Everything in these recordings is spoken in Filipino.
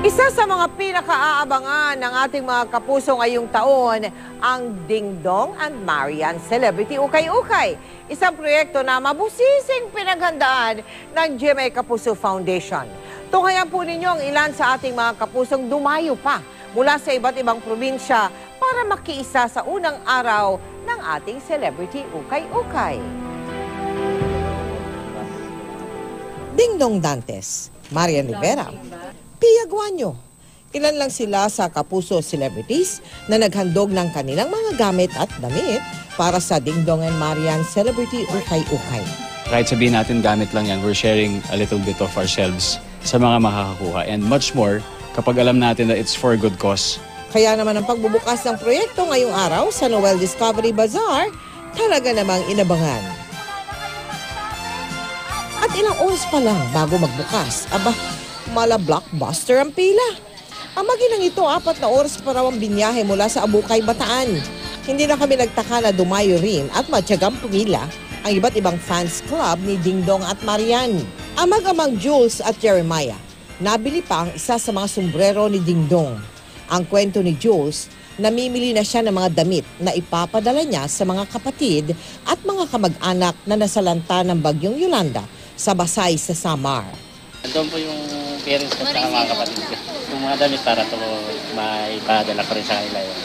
Isa sa mga pinakaaabangan ng ating mga kapuso ngayong taon, ang Ding Dong and Marian Celebrity Ukay-Ukay. Isang proyekto na mabusising pinaghandaan ng GMA Kapuso Foundation. Tunghayan po ninyo ang ilan sa ating mga kapusong dumayo pa mula sa iba't ibang probinsya para makiisa sa unang araw ng ating Celebrity Ukay-Ukay. Ding Dong Dantes, Marian Rivera, Pia Guanyo. Ilan lang sila sa kapuso celebrities na naghandog ng kanilang mga gamit at damit para sa Ding Dong and Marian Celebrity Ukay-Ukay. Kahit sabihin natin gamit lang yan, we're sharing a little bit of ourselves sa mga makakakuha. And much more kapag alam natin that it's for a good cause. Kaya naman ang pagbubukas ng proyekto ngayong araw sa Noel Discovery Bazaar, talaga namang inabangan. At ilang oras pa lang bago magbukas, mala blockbuster ang pila. Ang maginang ito, 4 na oras pa raw ang binyahe mula sa Abukay, Bataan. Hindi na kami nagtaka na dumayo rin at matyagang pumila ang iba't ibang fans club ni Ding Dong at Marian. Ang mag-amang Jules at Jeremiah, nabili pa ang isa sa mga sombrero ni Ding Dong. Ang kwento ni Jules, namimili na siya ng mga damit na ipapadala niya sa mga kapatid at mga kamag-anak na nasalanta ng bagyong Yolanda sa Basay sa Samar. Doon po yung parents ko sa mga kapatid ko. Yung mga damit para ito maipadala ko rin sa kanila yung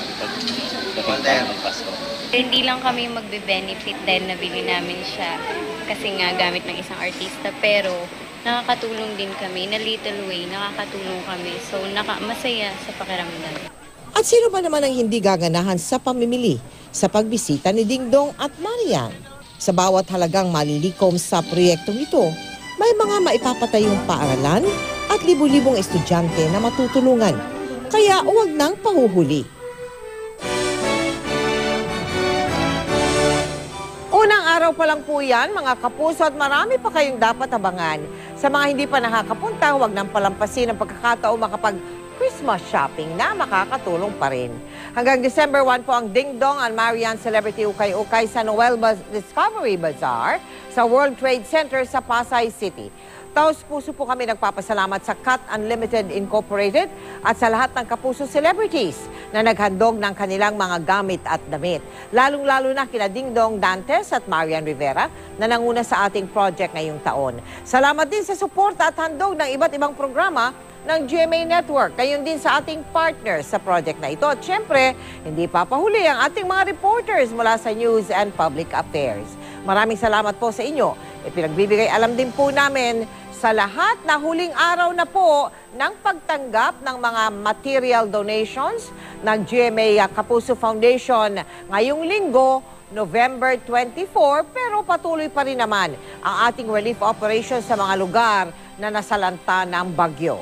pagdating ng Pasko. Hindi lang kami magbe-benefit dahil nabili namin siya kasi nga gamit ng isang artista, pero nakakatulong din kami, na little way, nakakatulong kami. So masaya sa pakiramdam. At sino ba naman ang hindi gaganahan sa pamimili sa pagbisita ni Ding Dong at Marian? Sa bawat halagang malilikom sa proyektong ito, may mga maipapatayong paaralan at libu-libong estudyante na matutulungan. Kaya huwag nang pahuhuli. Unang araw pa lang po yan, mga kapuso, at marami pa kayong dapat abangan. Sa mga hindi pa nakakapunta, huwag nang palampasin ang pagkakataon makapag-Christmas shopping na makakatulong pa rin. Hanggang December 1 po ang Ding Dong and Marian Celebrity Ukay-Ukay sa Noel Discovery Bazaar sa World Trade Center sa Pasay City. Taos-puso po kami nagpapasalamat sa Cut Unlimited Incorporated at sa lahat ng kapuso celebrities na naghandog ng kanilang mga gamit at damit. Lalong-lalo na kina Ding Dong Dantes at Marian Rivera na nanguna sa ating project ngayong taon. Salamat din sa suporta at handog ng iba't ibang programa ng GMA Network. Gayon din sa ating partners sa project na ito. At syempre, hindi papahuli ang ating mga reporters mula sa News and Public Affairs. Maraming salamat po sa inyo. Ipinagbibigay alam din po namin sa lahat na huling araw na po ng pagtanggap ng mga material donations ng GMA Kapuso Foundation ngayong linggo, November 24, pero patuloy pa rin naman ang ating relief operations sa mga lugar na nasalanta ng bagyo.